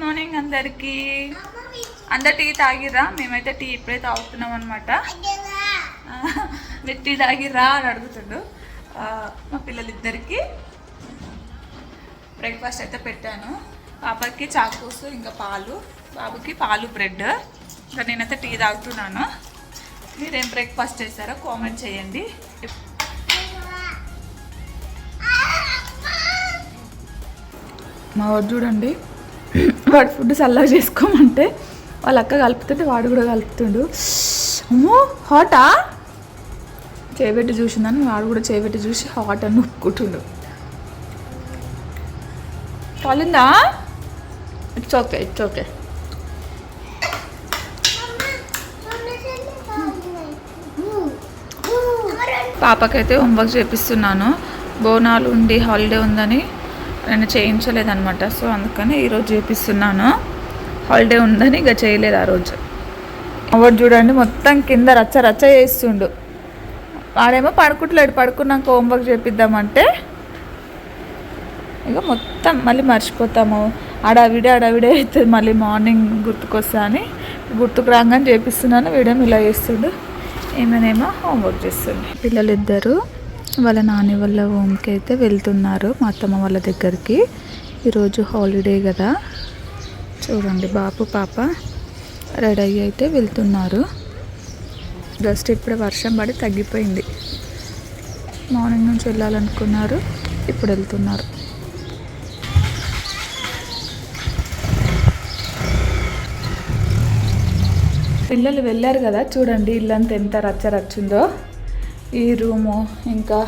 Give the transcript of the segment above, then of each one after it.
Morning అందరికి. అందరు tea తాగిర్రా? మేమైతే టీ ఇప్పుడే తాగుతున్నాం అనమాట. మీరు టీ తాగిర్రా అని అడుగుతుండు. మా పిల్లలిద్దరికి బ్రేక్ఫాస్ట్ అయితే పెట్టాను. పాపకి చాకోస్ ఇంకా పాలు, బాబుకి పాలు బ్రెడ్. ఇంకా నేనైతే టీ తాగుతున్నాను. మీరేం బ్రేక్ఫాస్ట్ చేశారో కామెంట్ చేయండి. మా వాడు చూడండి, వాడు ఫుడ్ చల్లగా చేసుకోమంటే వాళ్ళ అక్క కలుపుతుంటే వాడు కూడా కలుపుతుండు. అమ్మో హాటా చేయబెట్టి చూసిందని వాడు కూడా చేయబెట్టి చూసి హాట్ అని ఒప్పుకుంటుండు. కాలిందా? It's okay, it's okay. పాపకైతే హోంవర్క్ చేపిస్తున్నాను. బోనాలు ఉండి హాలిడే ఉందని నేను చేయించలేదన్నమాట. సో అందుకని ఈరోజు చేపిస్తున్నాను. హాలిడే ఉందని ఇక చేయలేదు ఆ రోజు. వాడు చూడండి మొత్తం కింద రచ్చ రచ్చ చేస్తుండు. వాడేమో పడుకుంటలేడు. పడుకున్నాక హోంవర్క్ చేపిద్దామంటే ఇక మొత్తం మళ్ళీ మర్చిపోతాము. అడావిడే అవుతుంది. మళ్ళీ మార్నింగ్ గుర్తుకొస్తా అని గుర్తుకు రాగానే చేపిస్తున్నాను. వీడేమో ఇలా చేస్తుండు, ఏమైనా హోంవర్క్ చేస్తుంది. పిల్లలిద్దరూ వాళ్ళ నాని వాళ్ళ హోమ్కి అయితే వెళ్తున్నారు, మా అత్తమ్మ వాళ్ళ దగ్గరికి. ఈరోజు హాలిడే కదా. చూడండి బాబు పాప రెడీ అయ్యి అయితే వెళ్తున్నారు. జస్ట్ ఇప్పుడే వర్షం పడి తగ్గిపోయింది. మార్నింగ్ నుంచి వెళ్ళాలనుకున్నారు, ఇప్పుడు వెళ్తున్నారు. పిల్లలు వెళ్ళారు కదా, చూడండి ఇల్లంతా ఎంత రచ్చ రచ్చుందో. ఈ రూము ఇంకా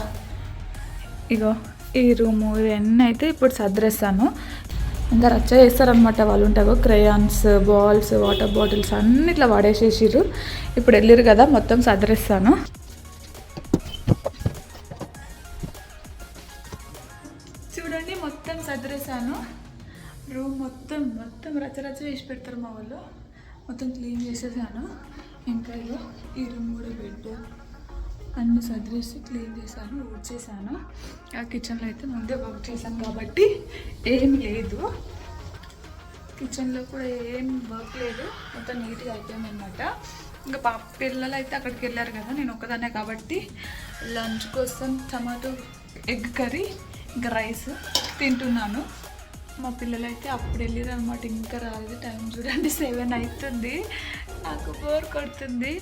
ఇగో ఈ రూము ఇవన్నీ అయితే ఇప్పుడు సర్దేస్తాను. ఇంకా రచ్చ చేస్తారనమాట వాళ్ళు. ఉంటాగో క్రేయాన్స్, బాల్స్, వాటర్ బాటిల్స్ అన్ని ఇట్లా పడేసేసిర్రు. ఇప్పుడు వెళ్ళిరు కదా, మొత్తం సర్దేస్తాను. చూడండి మొత్తం సర్దేశాను. రూమ్ మొత్తం రచ్చ రచ్చ చేసి పెడతారు మా వాళ్ళు. మొత్తం క్లీన్ చేసేసాను. ఇంకా ఈ రూమ్ కూడా బెడ్ అన్నీ సర్దేసి క్లీన్ చేశాను, ఊడ్చేసాను. ఆ కిచెన్లో అయితే ముందే వర్క్ చేశాను కాబట్టి ఏం లేదు. కిచెన్లో కూడా ఏం వర్క్ లేదు, మొత్తం నీట్గా అయిపోయింది అనమాట. ఇంకా పిల్లలు అయితే అక్కడికి వెళ్ళారు కదా, నేను ఒక్కదాన్నే కాబట్టి లంచ్ కోసం టమాటో ఎగ్ కర్రీ ఇంకా రైస్ తింటున్నాను. మా పిల్లలు అయితే అప్పుడు వెళ్ళారు అనమాట, ఇంకా రాలేదు. టైం చూడండి 7 అవుతుంది. నాకు బోర్ కొడుతుంది.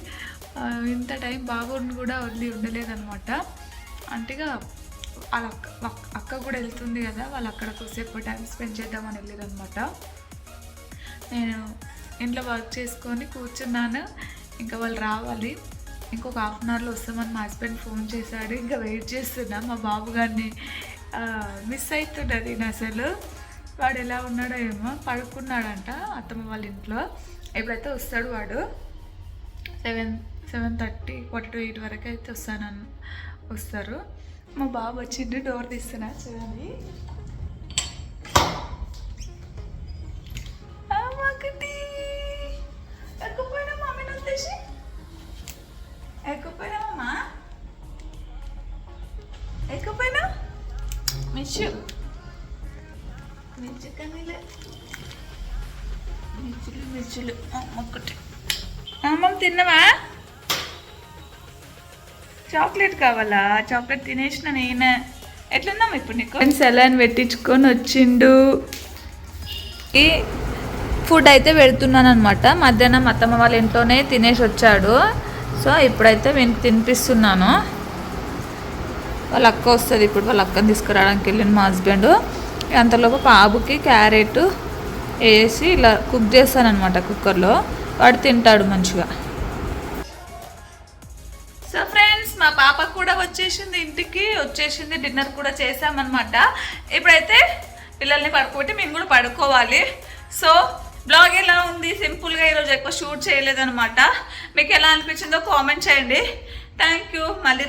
ఇంత టైం బాబుని కూడా వదిలి ఉండలేదన్నమాట. అంటేగా వాళ్ళ అక్క కూడా వెళ్తుంది కదా, వాళ్ళు అక్కడ కొద్దిసేపు టైం స్పెండ్ చేద్దామని వెళ్ళారనమాట. నేను ఇంట్లో వర్క్ చేసుకొని కూర్చున్నాను. ఇంకా వాళ్ళు రావాలి, ఇంకొక హాఫ్ అన్ అవర్లో వస్తామని మా హస్బెండ్ ఫోన్ చేశాడు. ఇంకా వెయిట్ చేస్తున్నా. మా బాబు గారిని మిస్ అవుతున్నది నేను అసలు. వాడు ఎలా ఉన్నాడో ఏమో, పడుకున్నాడంట అత్తమ్మ వాళ్ళ ఇంట్లో. ఎప్పుడైతే వస్తాడు వాడు 7:30 8 వరకు అయితే వస్తారు. మా బాబు వచ్చిండు, డోర్ తీస్తున్నా చూడండి. ఎక్కపోయినా మమ్మీని వచ్చేసి ఎక్కపోయినామమ్మా, ఎక్కపోయినా మిర్చులు ఒక్కటి. అమ్మ తిన్నవా? చాక్లెట్ కావాలా? చాక్లెట్ తినేసిన నేను. ఎట్లున్నాం ఇప్పుడు నీకు? సెలైన్ పెట్టించుకొని వచ్చిండు. ఈ ఫుడ్ అయితే పెడుతున్నాను అనమాట. మధ్యాహ్నం అత్తమ్మ వాళ్ళ ఇంట్లోనే తినేసి వచ్చాడు. సో ఇప్పుడైతే వీనికి తినిపిస్తున్నాను. వాళ్ళ అక్క వస్తుంది ఇప్పుడు. వాళ్ళ అక్కని తీసుకురావడానికి వెళ్ళింది మా హస్బెండ్. అంతలోపు బాబుకి క్యారెట్ వేసి ఇలా కుక్ చేస్తాను అనమాట కుక్కర్లో. వాడు తింటాడు మంచిగా. సో ఫ్రెండ్స్, మా పాప కూడా వచ్చేసింది, ఇంటికి వచ్చేసింది. డిన్నర్ కూడా చేసామన్నమాట. ఇప్పుడైతే పిల్లల్ని పడుకోబెట్టి మేము కూడా పడుకోవాలి. సో బ్లాగ్ ఎలా ఉంది? సింపుల్గా ఈరోజు ఎక్కువ షూట్ చేయలేదన్నమాట. మీకు ఎలా అనిపించిందో కామెంట్ చేయండి. Thank you. మళ్ళీ